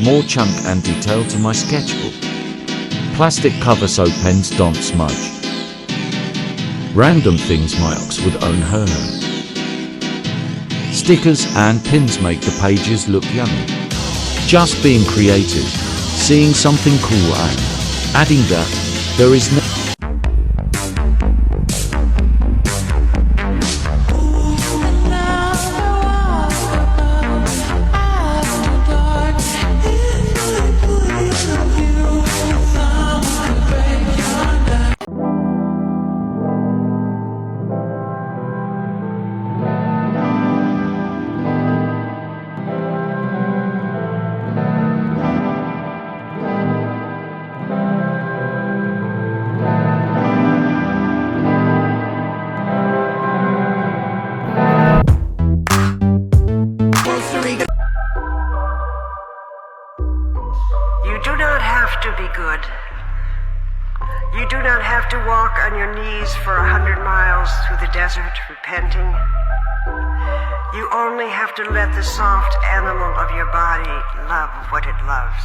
more chunk and detail to my sketchbook. Plastic cover so pens don't smudge. Random things my ox would own her. Stickers and pins make the pages look yummy. Just being creative, seeing something cool and adding that, there is no You do not have to be good. You do not have to walk on your knees for 100 miles through the desert repenting. You only have to let the soft animal of your body love what it loves.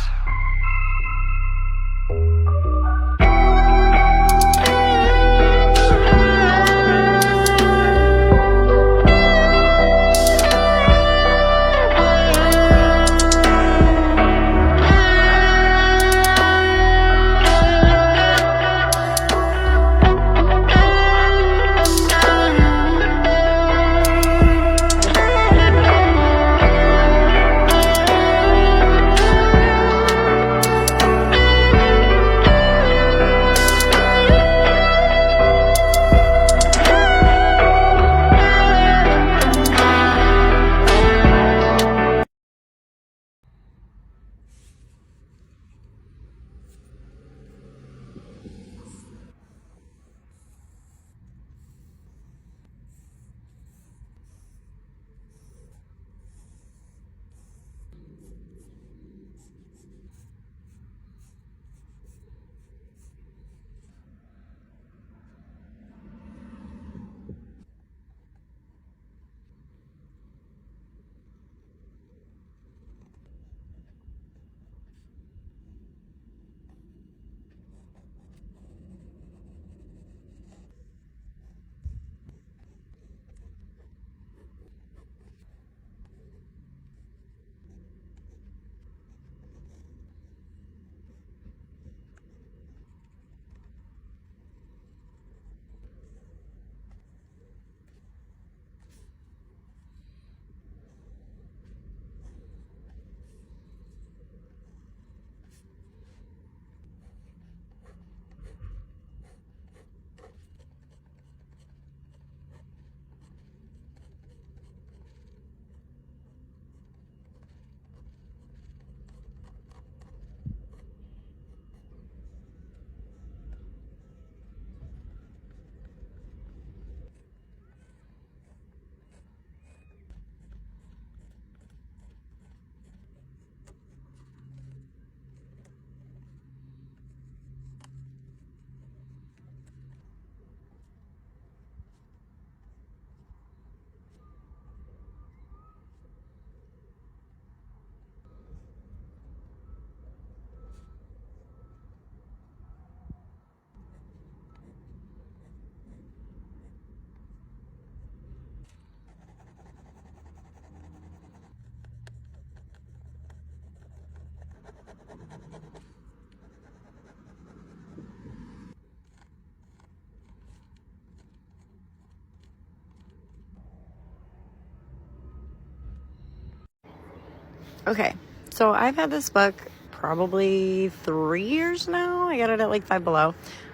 Okay, so I've had this book probably 3 years now. I got it at like Five Below.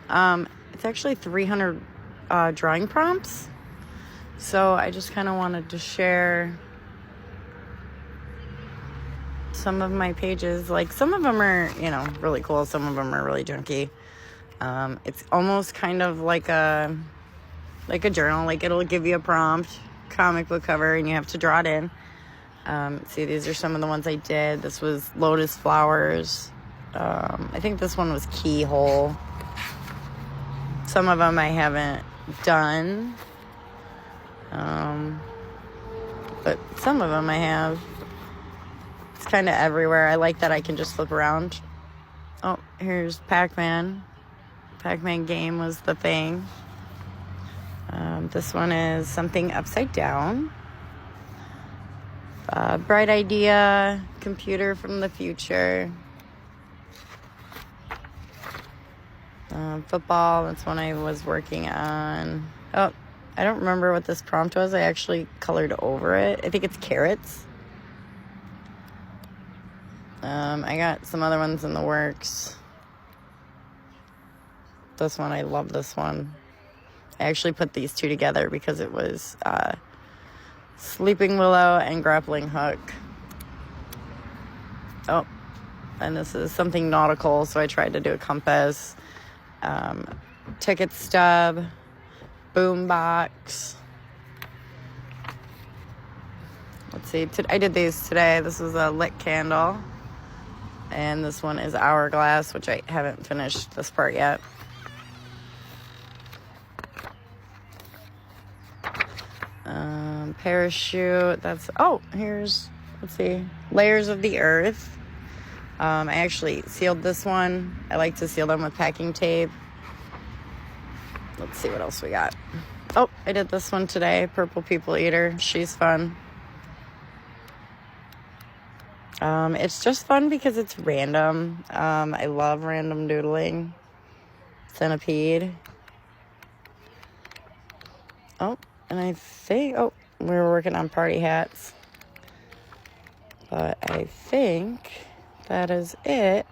It's actually 300 drawing prompts. So I just kind of wanted to share some of my pages. Like, some of them are, really cool. Some of them are really junky. It's almost kind of like a journal. Like, it'll give you a prompt, comic book cover, and you have to draw it in. See, these are some of the ones I did. This was lotus flowers. I think this one was keyhole. Some of them I haven't done. But some of them I have. kind of everywhere. I like that I can just flip around. Oh, here's Pac-Man. Pac-Man game was the thing. This one is something upside down. Bright idea, computer from the future. Football, that's one I was working on. Oh, I don't remember what this prompt was. I actually colored over it. I think it's carrots. I got some other ones in the works. This one, I love this one. I actually put these two together because it was Sleeping Willow and Grappling Hook. Oh, and this is something nautical, so I tried to do a compass. Ticket stub, boom box. Let's see, I did these today. This is a lit candle, and this one is hourglass, which I haven't finished this part yet. Parachute, that's, oh, here's, let's see, layers of the earth. I actually sealed this one. I like to seal them with packing tape. Let's see what else we got. Oh, I did this one today, Purple People Eater. She's fun. It's just fun because it's random. I love random doodling. Centipede. Oh, and I think, oh, we were working on party hats. But I think that is it.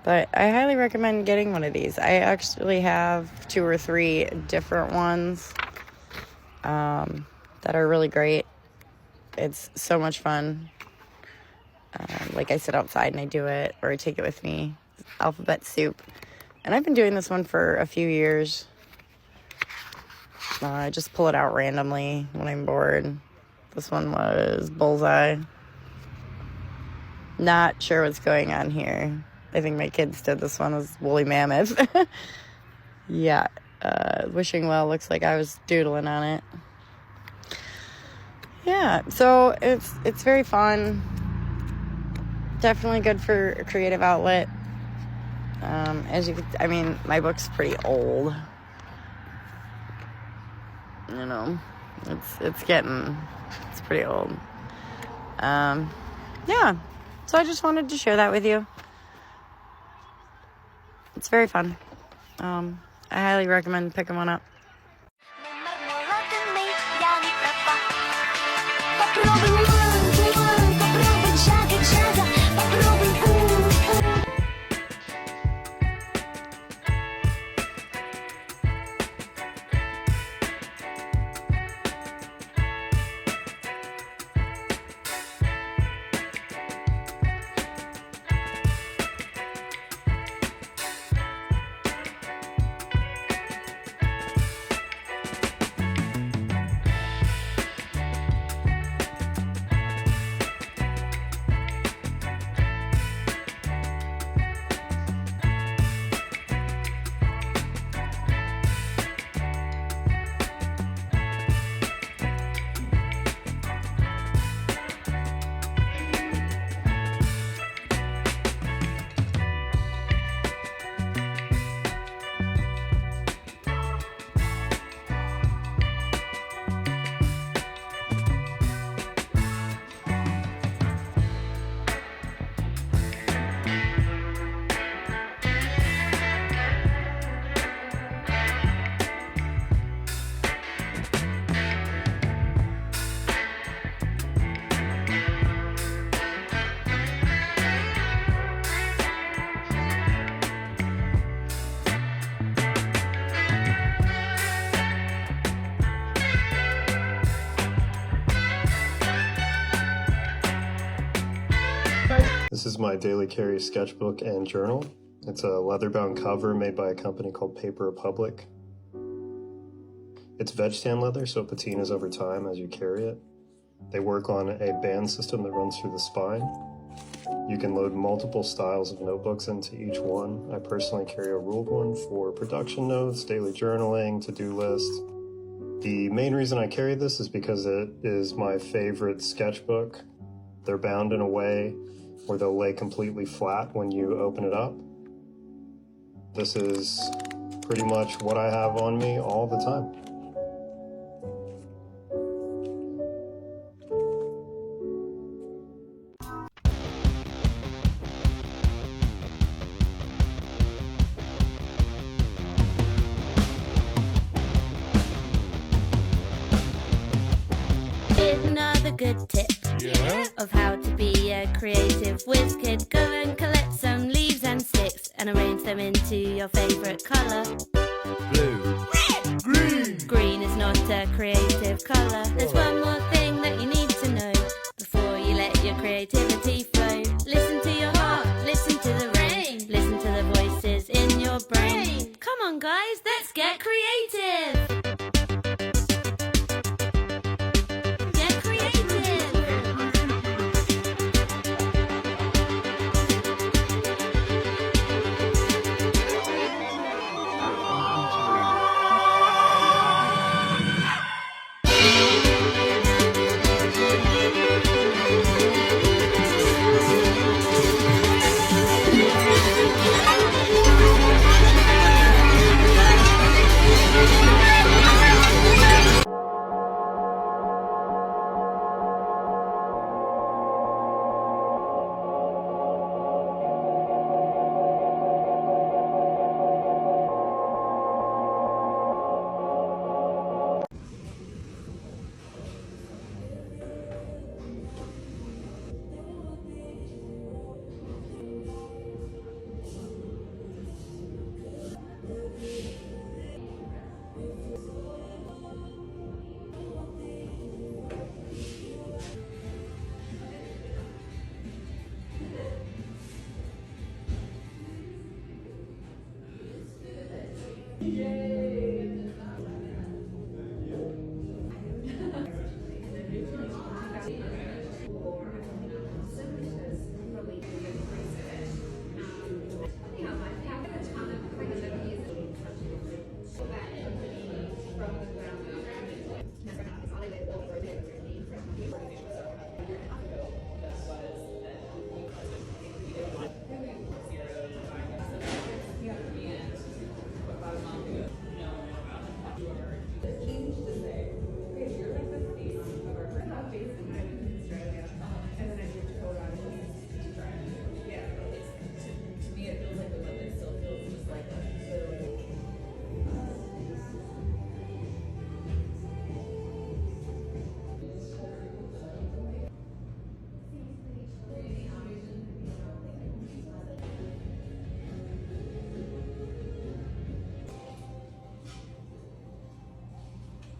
But I highly recommend getting one of these. I actually have 2 or 3 different ones that are really great. It's so much fun. Like I sit outside and I do it, or I take it with me. Alphabet soup. And I've been doing this one for a few years. I just pull it out randomly when I'm bored. This one was bullseye. Not sure what's going on here. I think my kids did this one was woolly mammoth. Yeah. Wishing well looks like I was doodling on it. Yeah, so it's very fun. Definitely good for a creative outlet. As you could, I mean, my book's pretty old. You know, it's pretty old. Yeah, so I just wanted to share that with you. It's very fun. I highly recommend picking one up. This is my daily carry sketchbook and journal. It's a leather-bound cover made by a company called Paper Republic. It's veg tan leather, so it patinas over time as you carry it. They work on a band system that runs through the spine. You can load multiple styles of notebooks into each one. I personally carry a ruled one for production notes, daily journaling, to-do list. The main reason I carry this is because it is my favorite sketchbook. They're bound in a way where they'll lay completely flat when you open it up. This is pretty much what I have on me all the time. Another good tip of how to be a creative whiz kid. Go and collect some leaves and sticks and arrange them into your favorite color. Blue. Red. Green. Green is not a creative color. There's one more thing that you need to know before you let your creativity flow. Listen to your heart, listen to the rain, listen to the voices in your brain. Come on guys, let's get creative.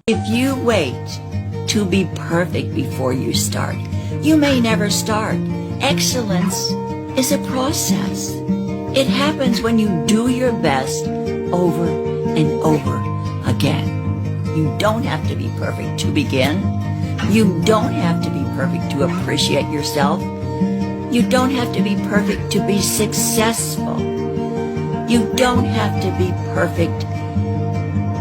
If you wait to be perfect before you start, you may never start. Excellence is a process. It happens when you do your best over and over again. You don't have to be perfect to begin. You don't have to be perfect to appreciate yourself. You don't have to be perfect to be successful. You don't have to be perfect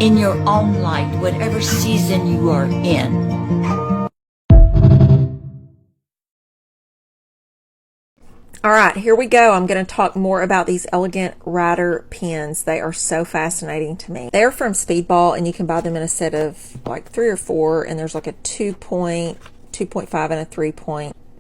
in your own light, whatever season you are in. All right, here we go. I'm going to talk more about these Elegant Writer pens. They are so fascinating to me. They're from Speedball, and you can buy them in a set of like 3 or 4, and there's like a 2.5 and a 3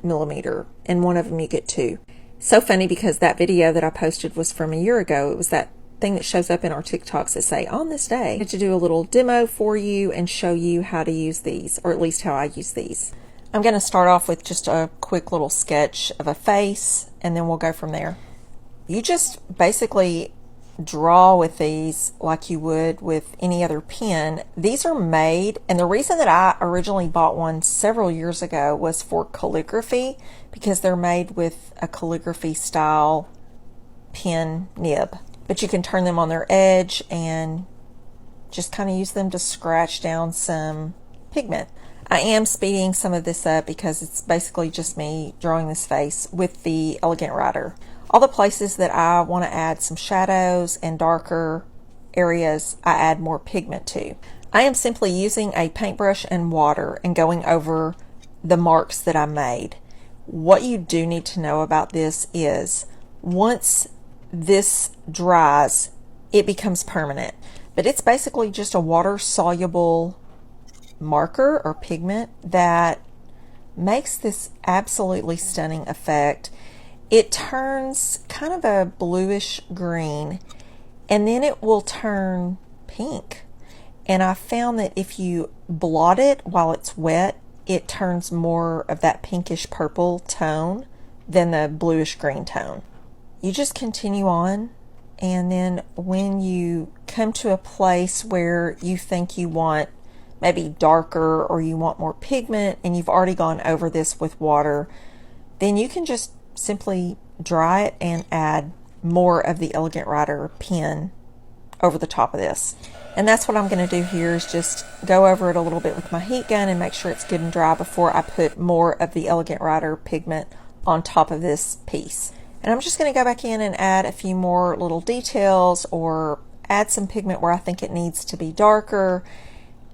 millimeter. And one of them you get 2. So funny because that video that I posted was from a year ago. It was that thing that shows up in our TikToks that say on this day. I had to do a little demo for you and show you how to use these, or at least how I use these. I'm going to start off with just a quick little sketch of a face, and then we'll go from there. You just basically draw with these like you would with any other pen. These are made, and the reason that I originally bought one several years ago was for calligraphy, because they're made with a calligraphy style pen nib. But you can turn them on their edge and just kind of use them to scratch down some pigment. I am speeding some of this up because it's basically just me drawing this face with the Elegant Writer. All the places that I want to add some shadows and darker areas, I add more pigment to. I am simply using a paintbrush and water and going over the marks that I made. What you do need to know about this is once this dries, it becomes permanent. But it's basically just a water-soluble marker or pigment that makes this absolutely stunning effect. It turns kind of a bluish green, and then it will turn pink. And I found that if you blot it while it's wet, it turns more of that pinkish purple tone than the bluish green tone. You just continue on, and then when you come to a place where you think you want maybe darker or you want more pigment and you've already gone over this with water, then you can just simply dry it and add more of the Elegant Writer pen over the top of this. And that's what I'm going to do here, is just go over it a little bit with my heat gun and make sure it's good and dry before I put more of the Elegant Writer pigment on top of this piece. And I'm just going to go back in and add a few more little details or add some pigment where I think it needs to be darker.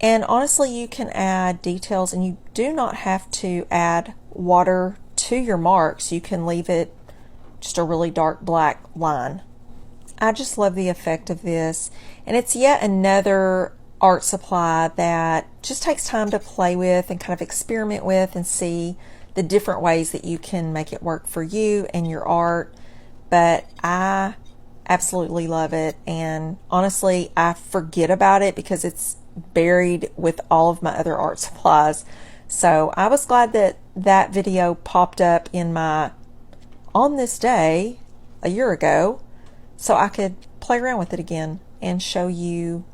And honestly, you can add details and you do not have to add water to your marks. You can leave it just a really dark black line. I just love the effect of this, and it's yet another art supply that just takes time to play with and kind of experiment with and see the different ways that you can make it work for you and your art. But I absolutely love it, and honestly I forget about it because it's buried with all of my other art supplies. So I was glad that that video popped up in my on this day a year ago, so I could play around with it again and show you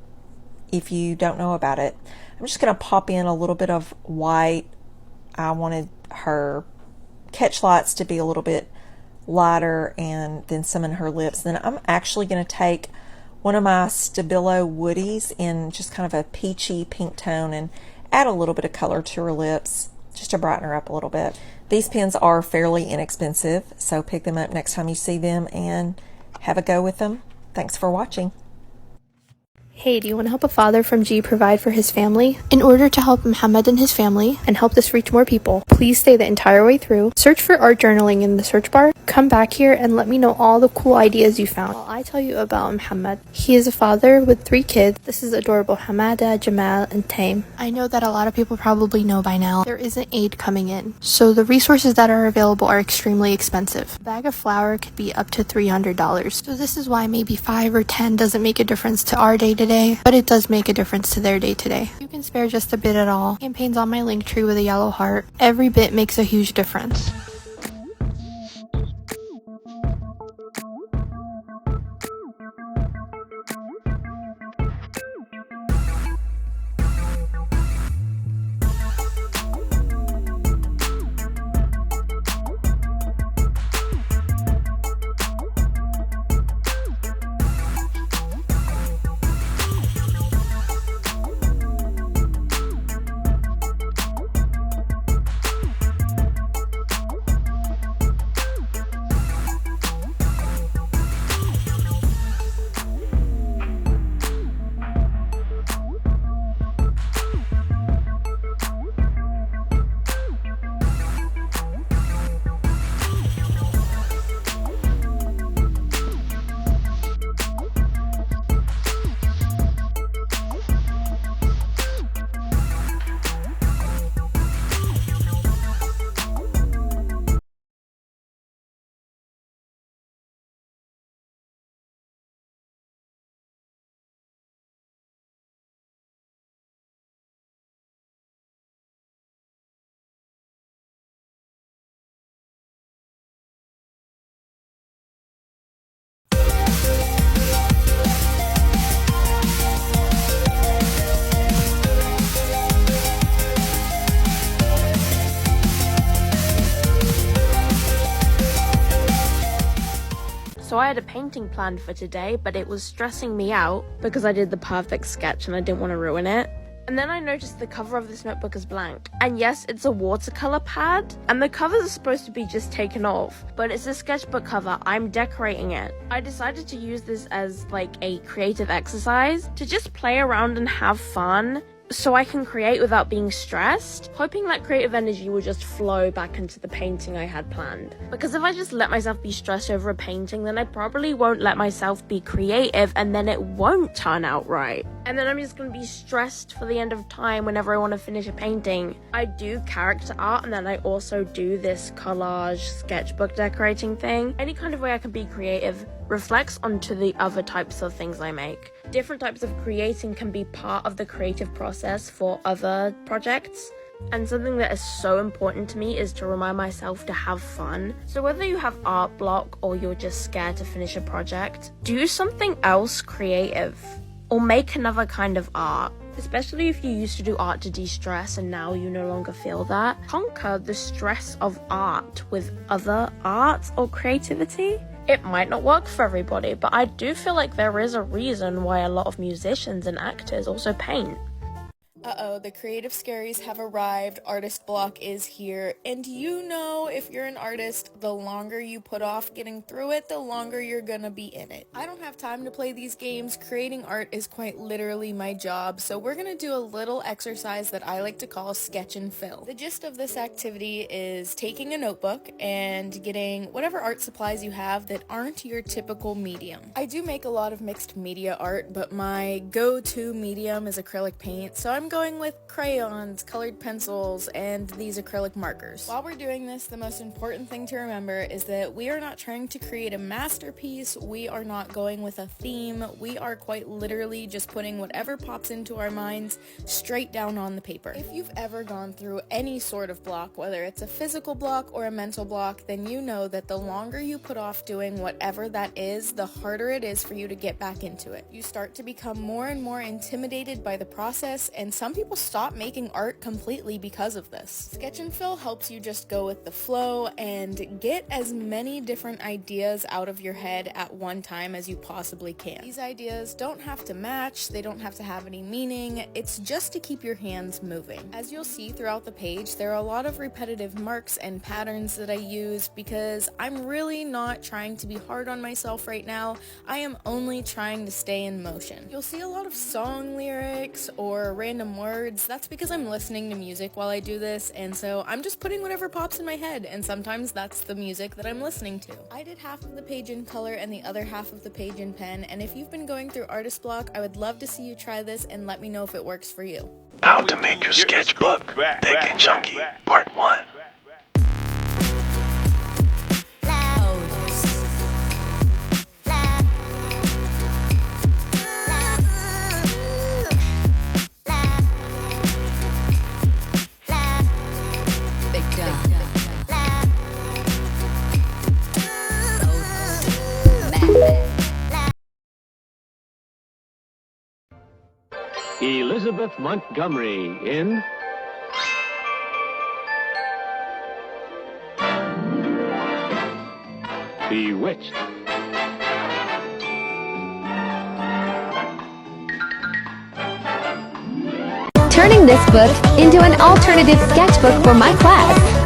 if you don't know about it. I'm just going to pop in a little bit of white. I wanted her catch lights to be a little bit lighter, and then some in her lips. Then I'm actually going to take one of my Stabilo Woodies in just kind of a peachy pink tone and add a little bit of color to her lips just to brighten her up a little bit. These pens are fairly inexpensive, so pick them up next time you see them and have a go with them. Thanks for watching. Hey, do you want to help a father from G provide for his family? In order to help Muhammad and his family and help this reach more people, please stay the entire way through. Search for art journaling in the search bar. Come back here and let me know all the cool ideas you found while I tell you about Muhammad. He is a father with 3 kids. This is adorable Hamada, Jamal, and Tame. I know that a lot of people probably know by now there isn't aid coming in, so the resources that are available are extremely expensive. A bag of flour could be up to $300, so this is why maybe 5 or 10 doesn't make a difference to our day-to-day, but it does make a difference to their day-to-day. You can spare just a bit at all. Campaign's on my link tree with a yellow heart. Every bit makes a huge difference. So I had a painting planned for today, but it was stressing me out because I did the perfect sketch and I didn't want to ruin it. And then I noticed the cover of this notebook is blank. And yes, it's a watercolor pad, and the covers are supposed to be just taken off, but it's a sketchbook cover. I'm decorating it. I decided to use this as like a creative exercise to just play around and have fun. so I can create without being stressed, hoping that creative energy will just flow back into the painting I had planned. Because if I just let myself be stressed over a painting, then I probably won't let myself be creative, and then it won't turn out right. And then I'm just gonna be stressed for the end of time whenever I want to finish a painting. I do character art, and then I also do this collage sketchbook decorating thing. Any kind of way I can be creative reflects onto the other types of things I make. Different types of creating can be part of the creative process for other projects. And something that is so important to me is to remind myself to have fun. So whether you have art block or you're just scared to finish a project, do something else creative or make another kind of art. Especially if you used to do art to de-stress and now you no longer feel that. Conquer the stress of art with other art or creativity. It might not work for everybody, but I do feel like there is a reason why a lot of musicians and actors also paint. Uh-oh, the creative scaries have arrived. Artist block is here. And you know, if you're an artist, the longer you put off getting through it, the longer you're gonna be in it. I don't have time to play these games. Creating art is quite literally my job, so we're gonna do a little exercise that I like to call sketch and fill. The gist of this activity is taking a notebook and getting whatever art supplies you have that aren't your typical medium. I do make a lot of mixed media art, but my go-to medium is acrylic paint, so I'm going with crayons, colored pencils, and these acrylic markers. While we're doing this, the most important thing to remember is that we are not trying to create a masterpiece, we are not going with a theme, we are quite literally just putting whatever pops into our minds straight down on the paper. If you've ever gone through any sort of block, whether it's a physical block or a mental block, then you know that the longer you put off doing whatever that is, the harder it is for you to get back into it. You start to become more and more intimidated by the process, and some people stop making art completely because of this. Sketch and fill helps you just go with the flow and get as many different ideas out of your head at one time as you possibly can. These ideas don't have to match, they don't have to have any meaning, it's just to keep your hands moving. As you'll see throughout the page, there are a lot of repetitive marks and patterns that I use because I'm really not trying to be hard on myself right now, I am only trying to stay in motion. You'll see a lot of song lyrics or random words. That's because I'm listening to music while I do this, and so I'm just putting whatever pops in my head, and sometimes that's the music that I'm listening to. I did half of the page in color and the other half of the page in pen, and if you've been going through artist block, I would love to see you try this and let me know if it works for you. How to make your sketchbook thick and chunky, part 1. Elizabeth Montgomery in Bewitched. Turning this book into an alternative sketchbook for my class.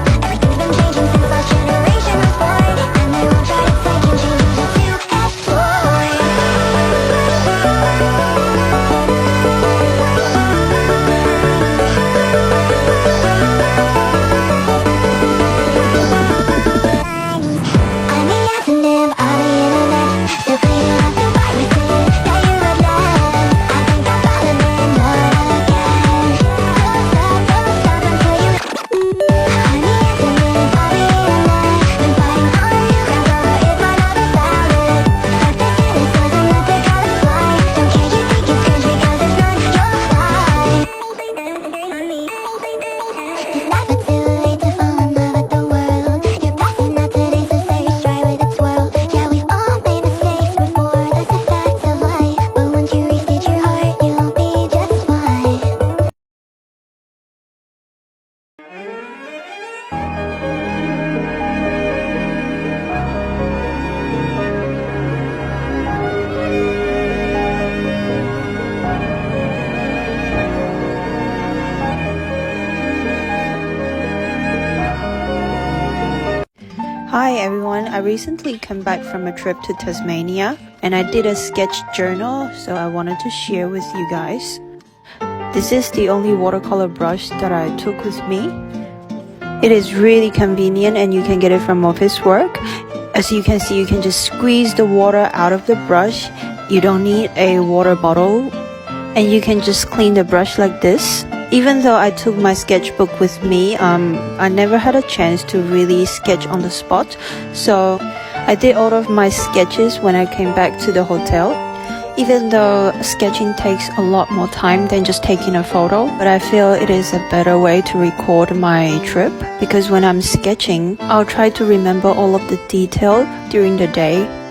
Hi everyone, I recently came back from a trip to Tasmania and I did a sketch journal, so I wanted to share with you guys. This is the only watercolor brush that I took with me. It is really convenient and you can get it from office work. As you can see, you can just squeeze the water out of the brush. You don't need a water bottle and you can just clean the brush like this. Even though I took my sketchbook with me, I never had a chance to really sketch on the spot. So I did all of my sketches when I came back to the hotel. Even though sketching takes a lot more time than just taking a photo, but I feel it is a better way to record my trip because when I'm sketching, I'll try to remember all of the detail during the day.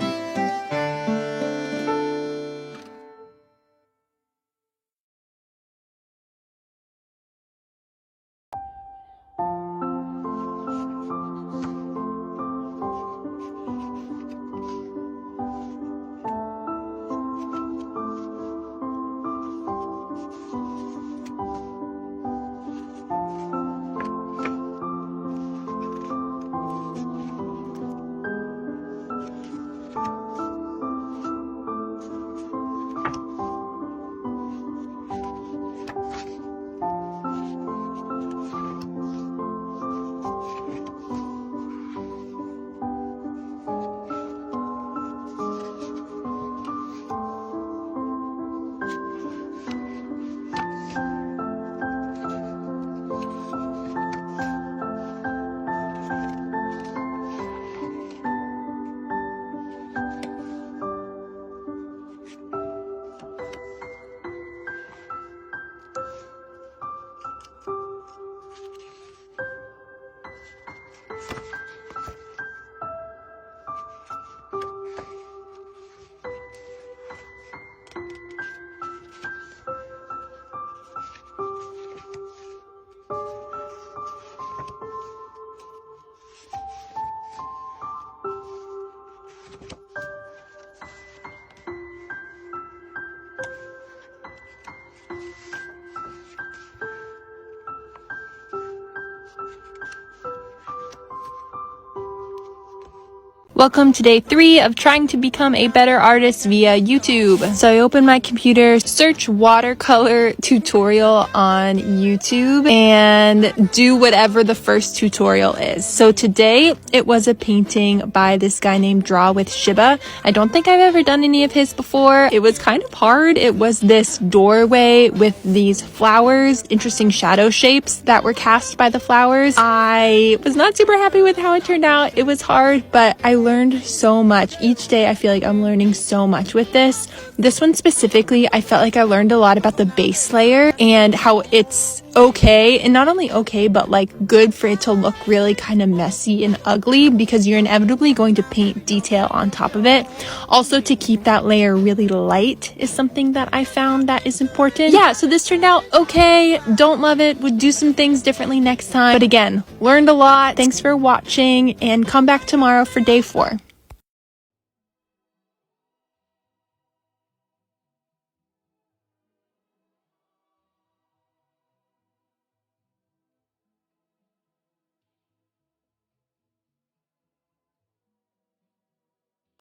Welcome to day 3 of trying to become a better artist via YouTube. So I open my computer, search watercolor tutorial on YouTube, and do whatever the first tutorial is. So today it was a painting by this guy named Draw with Shiba. I don't think I've ever done any of his before. It was kind of hard. It was this doorway with these flowers, interesting shadow shapes that were cast by the flowers. I was not super happy with how it turned out. It was hard, but I learned so much. Each day I feel like I'm learning so much with this. This one specifically, I felt like I learned a lot about the base layer and how it's okay, and not only okay, but like good for it to look really kind of messy and ugly because you're inevitably going to paint detail on top of it. Also, to keep that layer really light is something that I found that is important. Yeah, so this turned out okay. Don't love it. Would do some things differently next time. But again, learned a lot. Thanks for watching and come back tomorrow for day 4.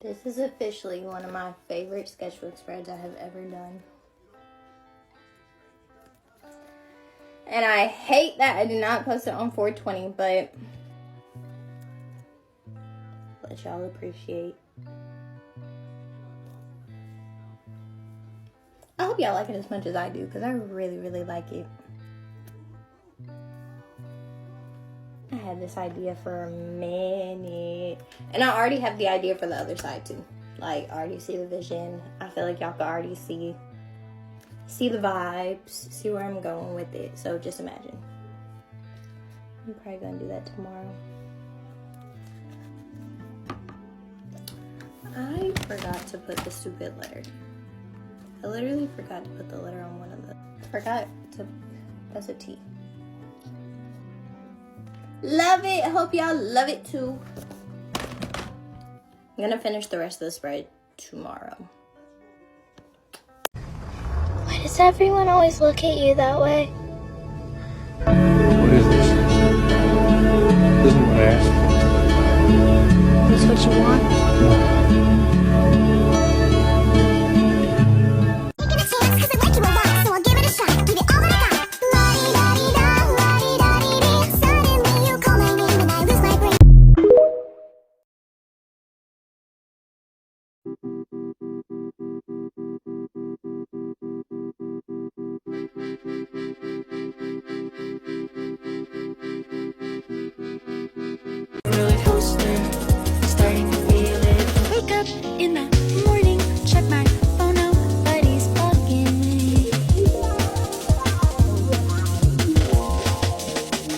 This is officially one of my favorite sketchbook spreads I have ever done. And I hate that I did not post it on 420, but let y'all appreciate. I hope y'all like it as much as I do, because I really, really like it. I had this idea for a minute, and I already have the idea for the other side too. Like, I already see the vision. I feel like y'all can already see the vibes, see where I'm going with it. So just imagine. I'm probably gonna do that tomorrow. I forgot to put the stupid letter. I literally forgot to put the letter on one of the. That's a T. Love it. I hope y'all love it too. I'm gonna finish the rest of the spread tomorrow. Why does everyone always look at you that way? What is this? This isn't what I asked for. Is this what you want? Give it a chance, 'cause I like you a lot, so I'll give it a shot. Give it all that I up in the morning, check my phone, nobody's bugging me.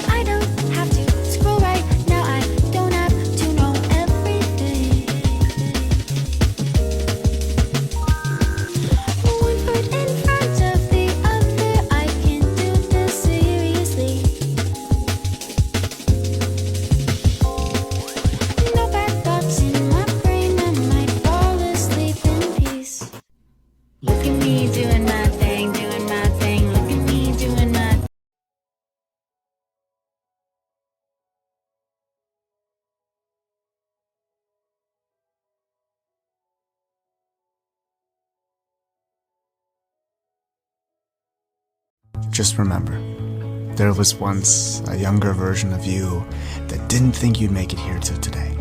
I don't have to scroll right now, I don't have to know everything. One foot in front of the other, I can do this seriously. No bad thoughts in my brain, I might fall asleep in peace. Look at me doing my thing, look at me doing my thing. Just remember, there was once a younger version of you that didn't think you'd make it here to today.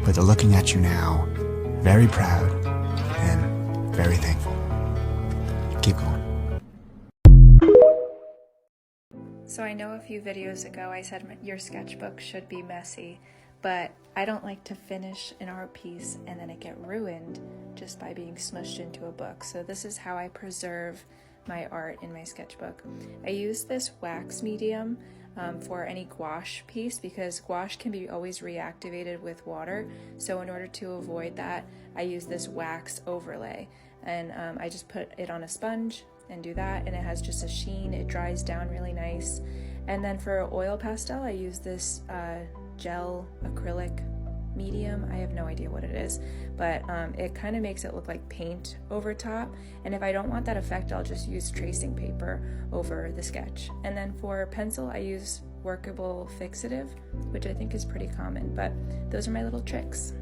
But they're looking at you now, very proud and very thankful. Keep going. So I know a few videos ago I said your sketchbook should be messy, but I don't like to finish an art piece and then it get ruined just by being smushed into a book. So this is how I preserve my art in my sketchbook. I use this wax medium for any gouache piece because gouache can be always reactivated with water. So in order to avoid that, I use this wax overlay, and I just put it on a sponge and do that, and it has just a sheen. It dries down really nice. And then for oil pastel, I use this gel acrylic medium. I have no idea what it is, but it kind of makes it look like paint over top. And if I don't want that effect, I'll just use tracing paper over the sketch. And then for pencil, I use workable fixative, which I think is pretty common, but those are my little tricks.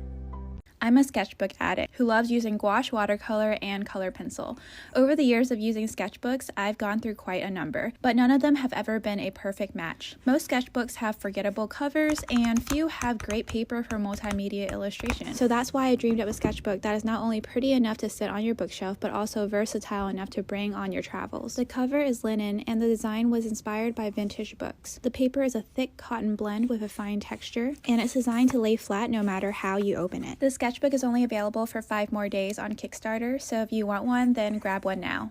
I'm a sketchbook addict who loves using gouache, watercolor, and color pencil. Over the years of using sketchbooks, I've gone through quite a number, but none of them have ever been a perfect match. Most sketchbooks have forgettable covers, and few have great paper for multimedia illustration. So that's why I dreamed up a sketchbook that is not only pretty enough to sit on your bookshelf, but also versatile enough to bring on your travels. The cover is linen, and the design was inspired by vintage books. The paper is a thick cotton blend with a fine texture, and it's designed to lay flat no matter how you open it. The sketchbook is only available for 5 more days on Kickstarter, so if you want one, then grab one now.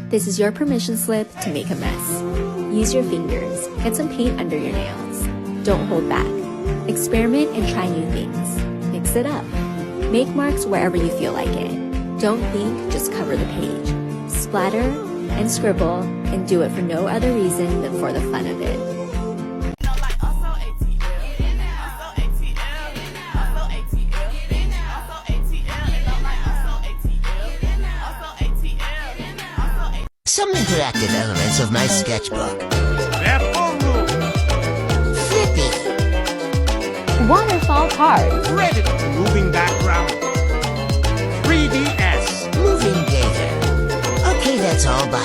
This is your permission slip to make a mess. Use your fingers. Get some paint under your nails. Don't hold back. Experiment and try new things. Mix it up. Make marks wherever you feel like it. Don't think, just cover the page. Splatter and scribble, and do it for no other reason than for the fun of it. Some interactive elements of my sketchbook. Flippy. Waterfall cards. Reddit. Moving background. 3DS. Moving data. Okay, that's all. Bye.